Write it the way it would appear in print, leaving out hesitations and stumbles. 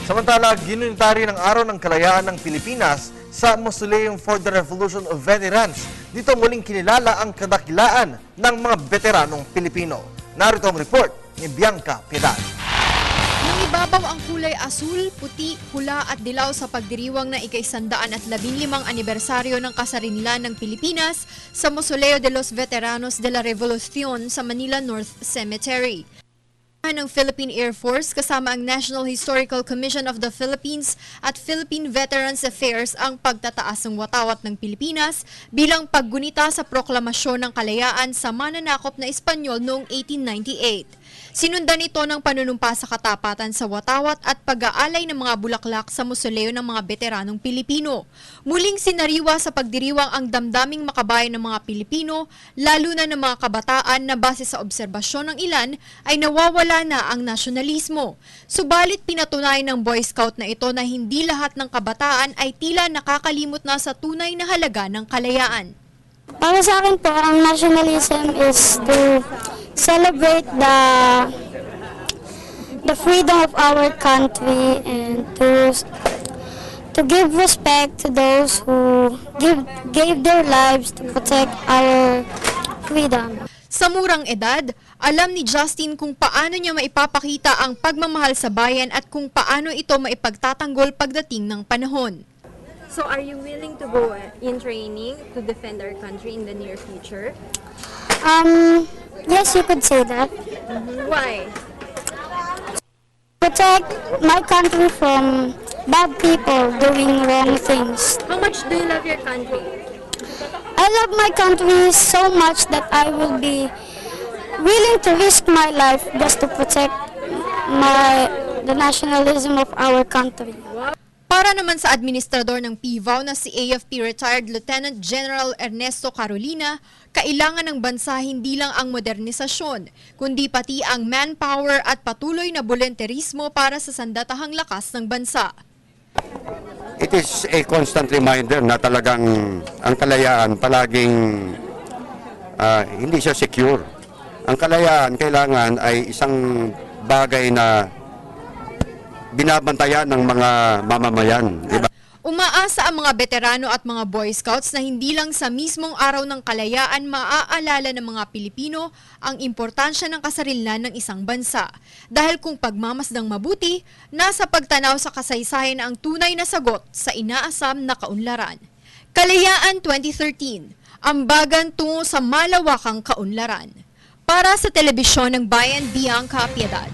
Samantala, ginunitary ng Araw ng Kalayaan ng Pilipinas sa Mausoleum for the Revolution of Veterans. Dito muling kinilala ang kadakilaan ng mga veteranong Pilipino. Narito ang report ni Bianca Piedad. Nangibabaw ang kulay asul, puti, pula at dilaw sa pagdiriwang ng ika-115 anibersaryo ng kasarinlan ng Pilipinas sa Mausoleo de los Veteranos de la Revolucion sa Manila North Cemetery. Ng Philippine Air Force kasama ang National Historical Commission of the Philippines at Philippine Veterans Affairs ang pagtataas ng watawat ng Pilipinas bilang paggunita sa proklamasyon ng kalayaan sa mananakop na Espanyol noong 1898. Sinundan ito ng panunumpa sa katapatan sa watawat at pag-aalay ng mga bulaklak sa Mausoleo ng mga veteranong Pilipino. Muling sinariwa sa pagdiriwang ang damdaming makabayan ng mga Pilipino, lalo na ng mga kabataan na base sa obserbasyon ng ilan ay nawawala na ang nasyonalismo. Subalit pinatunayan ng Boy Scout na ito na hindi lahat ng kabataan ay tila nakakalimot na sa tunay na halaga ng kalayaan. Para sa akin po, ang nationalism is to celebrate the freedom of our country and to give respect to those who gave their lives to protect our freedom. Sa murang edad, alam ni Justin kung paano niya maipapakita ang pagmamahal sa bayan at kung paano ito maipagtatanggol pagdating ng panahon. So are you willing to go in training to defend our country in the near future? Yes, you could say that. Why? Protect my country from bad people doing wrong things. How much do you love your country? I love my country so much that I will be willing to risk my life just to protect the nationalism of our country. Para naman sa administrador ng PVAW na si AFP retired Lieutenant General Ernesto Carolina, kailangan ng bansa hindi lang ang modernisasyon, kundi pati ang manpower at patuloy na volunteerismo para sa sandatahang lakas ng bansa. It is a constant reminder na talagang ang kalayaan palaging hindi siya secure. Ang kalayaan kailangan ay isang bagay na binabantayan ng mga mamamayan, di ba? Umaasa ang mga veterano at mga Boy Scouts na hindi lang sa mismong araw ng kalayaan maaalala ng mga Pilipino ang importansya ng kasarinlan ng isang bansa. Dahil kung pagmamasdang mabuti, nasa pagtanaw sa kasaysayan ang tunay na sagot sa inaasam na kaunlaran. Kalayaan 2013, ambagan tungo sa malawakang kaunlaran. Para sa Telebisyon ng Bayan, Bianca Piedad.